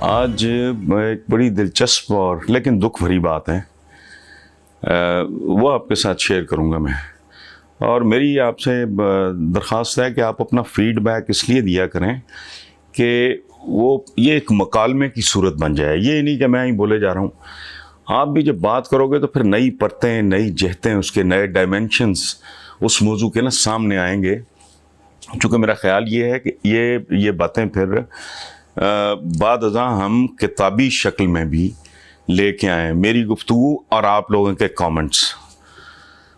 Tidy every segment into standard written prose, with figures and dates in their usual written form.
آج ایک بڑی دلچسپ اور لیکن دکھ بھری بات ہے، وہ آپ کے ساتھ شیئر کروں گا میں، اور میری آپ سے درخواست ہے کہ آپ اپنا فیڈ بیک اس لیے دیا کریں کہ یہ ایک مکالمے کی صورت بن جائے، یہ نہیں کہ میں ہی بولے جا رہا ہوں۔ آپ بھی جب بات کرو گے تو پھر نئی پرتیں، نئی جہتیں، اس کے نئے ڈائمینشنز اس موضوع کے سامنے آئیں گے، چونکہ میرا خیال یہ ہے کہ یہ باتیں پھر بعد ازاں ہم کتابی شکل میں بھی لے کے آئیں، میری گفتگو اور آپ لوگوں کے کامنٹس۔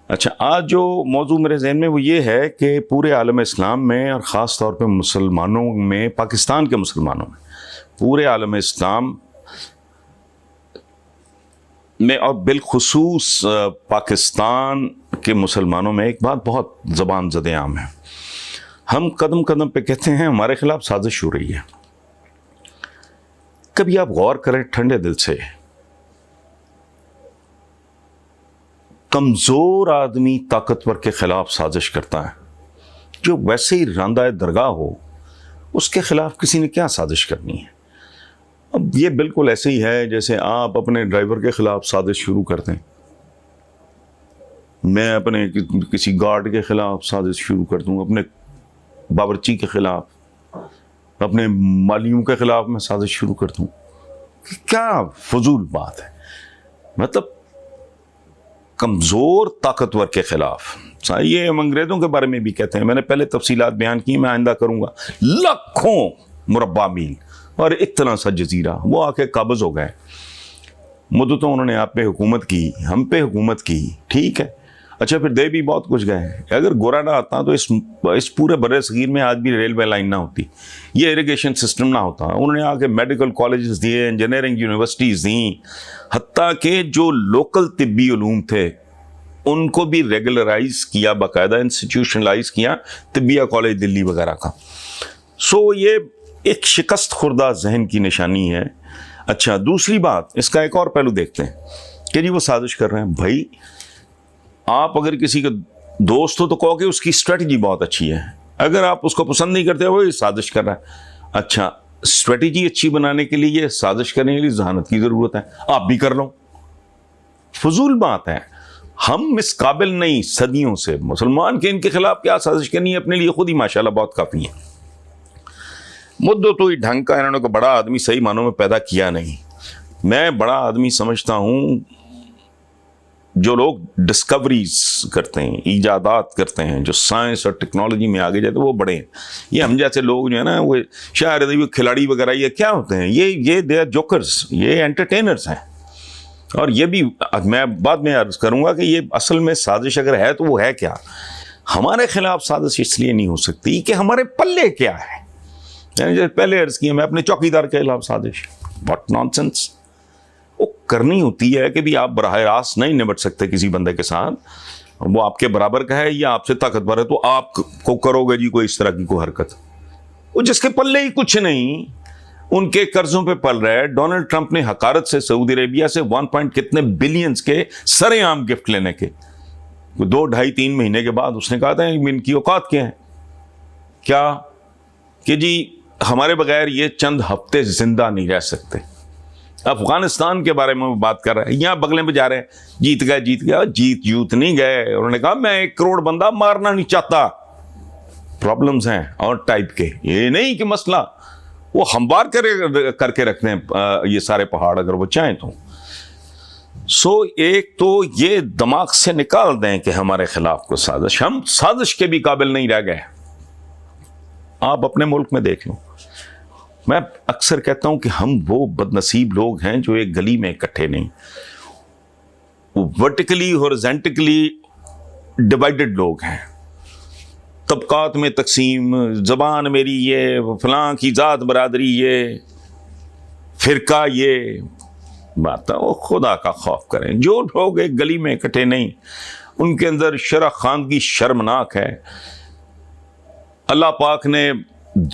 اچھا، آج جو موضوع میرے ذہن میں وہ یہ ہے کہ پورے عالم اسلام میں اور خاص طور پہ مسلمانوں میں، پاکستان کے مسلمانوں میں، پورے عالم اسلام میں اور بالخصوص پاکستان کے مسلمانوں میں ایک بات بہت زبان زد عام ہے۔ ہم قدم قدم پہ کہتے ہیں ہمارے خلاف سازش ہو رہی ہے۔ کبھی آپ غور کریں ٹھنڈے دل سے، کمزور آدمی طاقتور کے خلاف سازش کرتا ہے، جو ویسے ہی راندہ درگاہ ہو اس کے خلاف کسی نے کیا سازش کرنی ہے۔ اب یہ بالکل ایسے ہی ہے جیسے آپ اپنے ڈرائیور کے خلاف سازش شروع کرتے ہیں، میں اپنے کسی گارڈ کے خلاف سازش شروع کر دوں، اپنے باورچی کے خلاف، اپنے مالیوں کے خلاف میں سازش شروع کر دوں۔ کیا فضول بات ہے، مطلب کمزور طاقتور کے خلاف۔ یہ ہم انگریزوں کے بارے میں بھی کہتے ہیں، میں نے پہلے تفصیلات بیان کی، میں آئندہ کروں گا۔ لاکھوں مربع میل اور اتنا سا جزیرہ وہ آ کے قابض ہو گئے، مدتوں انہوں نے آپ پہ حکومت کی، ہم پہ حکومت کی، ٹھیک ہے۔ اچھا، پھر دے بھی بہت کچھ گئے۔ اگر گورا نہ آتا تو اس پورے بر صغیر میں آج بھی ریلوے لائن نہ ہوتی، یہ اریگیشن سسٹم نہ ہوتا۔ انہوں نے آ کے میڈیکل کالجز دیے، انجینئرنگ یونیورسٹیز دیں، حتیٰ کہ جو لوکل طبی علوم تھے ان کو بھی ریگولرائز کیا، باقاعدہ انسٹیٹیوشنلائز کیا، طبیہ کالج دلی وغیرہ کا۔ یہ ایک شکست خوردہ ذہن کی نشانی ہے۔ اچھا، دوسری بات، اس کا ایک اور پہلو دیکھتے ہیں کہ جی وہ سازش کر رہے ہیں۔ بھائی، آپ اگر کسی کا دوست ہو تو کہو کہ اس کی اسٹریٹجی بہت اچھی ہے، اگر آپ اس کو پسند نہیں کرتے وہ سازش کر رہا ہے۔ اچھا، اسٹریٹجی اچھی بنانے کے لیے، یہ سازش کرنے کے لیے ذہانت کی ضرورت ہے، آپ بھی کر لو۔ فضول بات ہے، ہم اس قابل نہیں صدیوں سے مسلمان کے ان کے خلاف کیا سازش کرنی ہے، اپنے لیے خود ہی ماشاءاللہ بہت کافی ہے۔ مدت تو ہی ڈھنگ کا انہوں نے کو بڑا آدمی صحیح معنوں میں پیدا کیا نہیں۔ میں بڑا آدمی سمجھتا ہوں جو لوگ ڈسکوریز کرتے ہیں، ایجادات کرتے ہیں، جو سائنس اور ٹیکنالوجی میں آگے جاتے ہیں، وہ بڑے ہیں۔ یہ ہم جیسے لوگ جو ہے نا، وہ شاعر کھلاڑی وغیرہ یہ کیا ہوتے ہیں، یہ دے آر جوکرز، یہ انٹرٹینرز ہیں۔ اور یہ بھی میں بعد میں عرض کروں گا کہ یہ اصل میں سازش اگر ہے تو وہ ہے کیا۔ ہمارے خلاف سازش اس لیے نہیں ہو سکتی کہ ہمارے پلے کیا ہے، یعنی جیسے پہلے عرض کیا، میں اپنے چوکیدار کے خلاف سازش، واٹ نان سینس۔ وہ کرنی ہوتی ہے کہ بھی آپ براہ راست نہیں نمٹ سکتے کسی بندے کے ساتھ، وہ آپ کے برابر کا ہے یا آپ سے طاقتور ہے، تو آپ کو کرو گے جی کوئی اس طرح کی کوئی حرکت۔ وہ جس کے پلے ہی کچھ نہیں، ان کے قرضوں پہ پل رہا ہے۔ ڈونلڈ ٹرمپ نے حقارت سے سعودی عربیہ سے 1 کتنے بلینز کے سرے عام گفٹ لینے کے 2، 2.5، 3 مہینے کے بعد اس نے کہا تھا ان کی اوقات کیا ہے، کیا کہ جی ہمارے بغیر یہ چند ہفتے زندہ نہیں رہ سکتے۔ افغانستان کے بارے میں بات کر رہے ہیں، یہاں بغلیں پہ جا رہے ہیں، جیت گئے، جیت نہیں گئے۔ انہوں نے کہا میں 1 کروڑ بندہ مارنا نہیں چاہتا۔ پرابلمز ہیں اور ٹائپ کے، یہ نہیں کہ مسئلہ وہ ہموار کر کے رکھتے ہیں یہ سارے پہاڑ اگر وہ چاہیں تو۔ ایک تو یہ دماغ سے نکال دیں کہ ہمارے خلاف کو سازش، ہم سازش کے بھی قابل نہیں رہ گئے۔ آپ اپنے ملک میں دیکھ لو، میں اکثر کہتا ہوں کہ ہم وہ بد نصیب لوگ ہیں جو ایک گلی میں اکٹھے نہیں، ورٹیکلی ہورزنٹلی ڈیوائیڈڈ لوگ ہیں، طبقات میں تقسیم، زبان میری یہ، فلاں کی ذات برادری یہ، فرقہ یہ بات ہے۔ وہ خدا کا خوف کریں، جو لوگ ایک گلی میں اکٹھے نہیں، ان کے اندر شرح خواندگی شرمناک ہے۔ اللہ پاک نے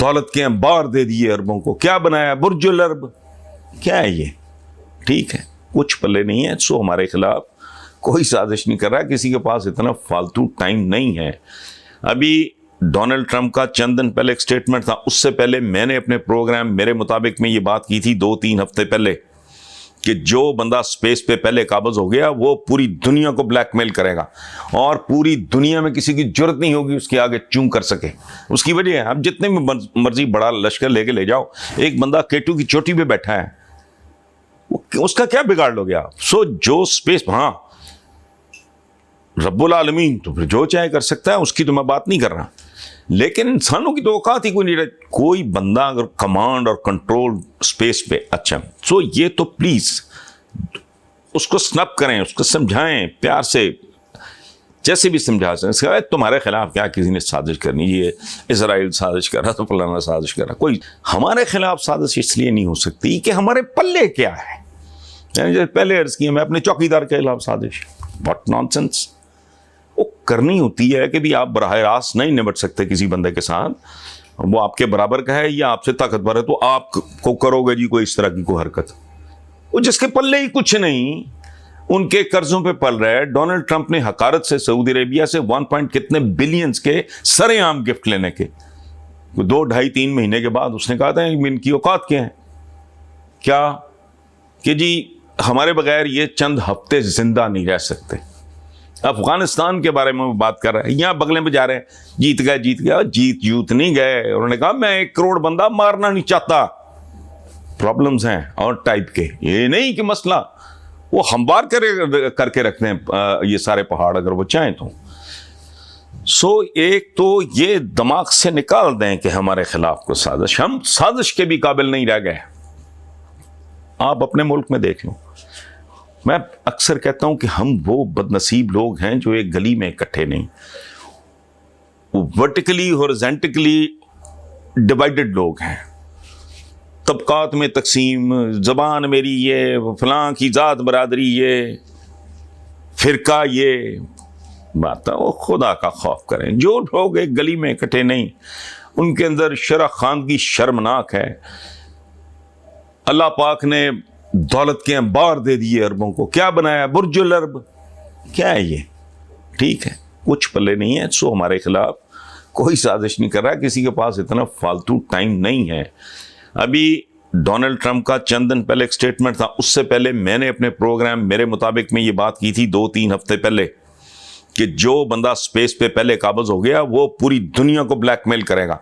دولت کے انبار دے دیے عربوں کو، کیا بنایا، برج العرب، کیا ہے یہ، ٹھیک ہے، کچھ پلے نہیں ہے۔ ہمارے خلاف کوئی سازش نہیں کر رہا، کسی کے پاس اتنا فالتو ٹائم نہیں ہے۔ ابھی ڈونلڈ ٹرمپ کا چند دن پہلے ایک سٹیٹمنٹ تھا، اس سے پہلے میں نے اپنے پروگرام میرے مطابق میں یہ بات کی تھی 2-3 ہفتے پہلے کہ جو بندہ سپیس پہ پہلے قابض ہو گیا وہ پوری دنیا کو بلیک میل کرے گا اور پوری دنیا میں کسی کی جرت نہیں ہوگی اس کے آگے چون کر سکے. اس کی وجہ ہے اب جتنے بھی مرضی بڑا لشکر لے کے لے جاؤ، ایک بندہ K2 کی چوٹی پہ بیٹھا ہے، اس کا کیا بگاڑ لو گے آپ؟ سو جو سپیس، ہاں رب العالمین تو پھر جو چاہے کر سکتا ہے، اس کی تو میں بات نہیں کر رہا، لیکن انسانوں کی تو اوقات ہی کوئی نہیں رہتی. کوئی بندہ اگر کمانڈ اور کنٹرول سپیس پہ، اچھا سو یہ تو پلیز اس کو سنپ کریں، اس کو سمجھائیں پیار سے، جیسے بھی سمجھا سکیں. تمہارے خلاف کیا کسی نے سازش کرنی، یہ اسرائیل سازش کر رہا تو فلانا سازش کر رہا. کوئی ہمارے خلاف سازش اس لیے نہیں ہو سکتی کہ ہمارے پلے کیا ہے. یعنی جیسے پہلے عرض کیا، میں اپنے چوکیدار کے خلاف سازش، واٹ نان سینس. وہ کرنی ہوتی ہے کہ بھی آپ براہ راست نہیں نمٹ سکتے کسی بندے کے ساتھ، وہ آپ کے برابر کا ہے یا آپ سے طاقتور ہے تو آپ کو کرو گے جی کوئی اس طرح کی کوئی حرکت. وہ جس کے پلے ہی کچھ نہیں، ان کے قرضوں پہ پل رہا ہے. ڈونلڈ ٹرمپ نے حقارت سے سعودی عربیہ سے 1 کتنے بلینز کے سرے عام گفٹ لینے کے 2-2.5-3 مہینے کے بعد اس نے کہا تھا ان کی اوقات کیا ہے، کیا کہ جی ہمارے بغیر یہ چند ہفتے زندہ نہیں رہ سکتے. افغانستان کے بارے میں بات کر رہے ہیں، یہاں بغلے میں جا رہے ہیں جیت گیا، جیت نہیں گئے. انہوں نے کہا میں 1 کروڑ بندہ مارنا نہیں چاہتا. پرابلمز ہیں اور ٹائپ کے، یہ نہیں کہ مسئلہ وہ ہموار کر کے رکھتے ہیں یہ سارے پہاڑ اگر وہ چاہیں تو. سو ایک تو یہ دماغ سے نکال دیں کہ ہمارے خلاف کو سازش، ہم سازش کے بھی قابل نہیں رہ گئے. آپ اپنے ملک میں دیکھ لوں، میں اکثر کہتا ہوں کہ ہم وہ بد نصیب لوگ ہیں جو ایک گلی میں اکٹھے نہیں، ورٹیکلی ہورزینٹلی ڈیوائیڈڈ لوگ ہیں، طبقات میں تقسیم، زبان میری یہ، فلاں کی ذات برادری یہ، فرقہ یہ بات ہے. وہ خدا کا خوف کریں. جو لوگ ایک گلی میں اکٹھے نہیں، ان کے اندر شرح خواندگی شرمناک ہے. اللہ پاک نے دولت کے انبار دے دیے عربوں کو، کیا بنایا برج العرب، کیا ہے یہ؟ ٹھیک ہے کچھ پلے نہیں ہے. سو ہمارے خلاف کوئی سازش نہیں کر رہا، کسی کے پاس اتنا فالتو ٹائم نہیں ہے. ابھی ڈونلڈ ٹرمپ کا چند دن پہلے ایک سٹیٹمنٹ تھا، اس سے پہلے میں نے اپنے پروگرام میرے مطابق میں یہ بات کی تھی 2-3 ہفتے پہلے کہ جو بندہ سپیس پہ پہلے قابض ہو گیا وہ پوری دنیا کو بلیک میل کرے گا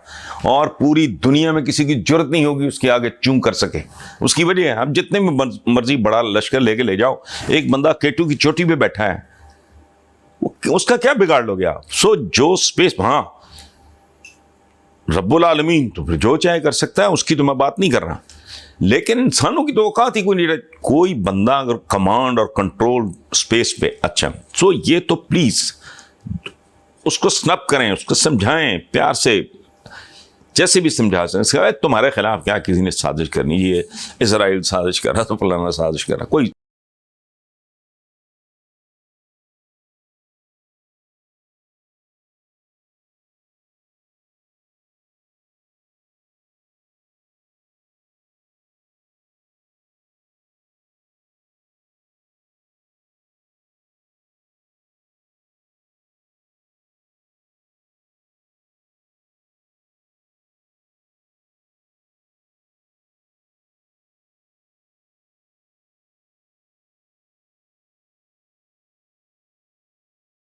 اور پوری دنیا میں کسی کی جرت نہیں ہوگی اس کے آگے چون کر سکے. اس کی وجہ ہے اب جتنے بھی مرضی بڑا لشکر لے کے لے جاؤ، ایک بندہ K2 کی چوٹی پہ بیٹھا ہے، اس کا کیا بگاڑ لو گے آپ؟ سو جو سپیس، ہاں رب العالمین تو پھر جو چاہے کر سکتا ہے، اس کی تو میں بات نہیں کر رہا، لیکن انسانوں کی تو اوقات ہی کوئی نہیں رہتی. کوئی بندہ اگر کمانڈ اور کنٹرول سپیس پہ، اچھا سو یہ تو پلیز اس کو سنپ کریں، اس کو سمجھائیں پیار سے، جیسے بھی سمجھا سکیں. تمہارے خلاف کیا کسی نے سازش کرنی، یہ اسرائیل سازش کر رہا تو فلانا سازش کر رہا. کوئی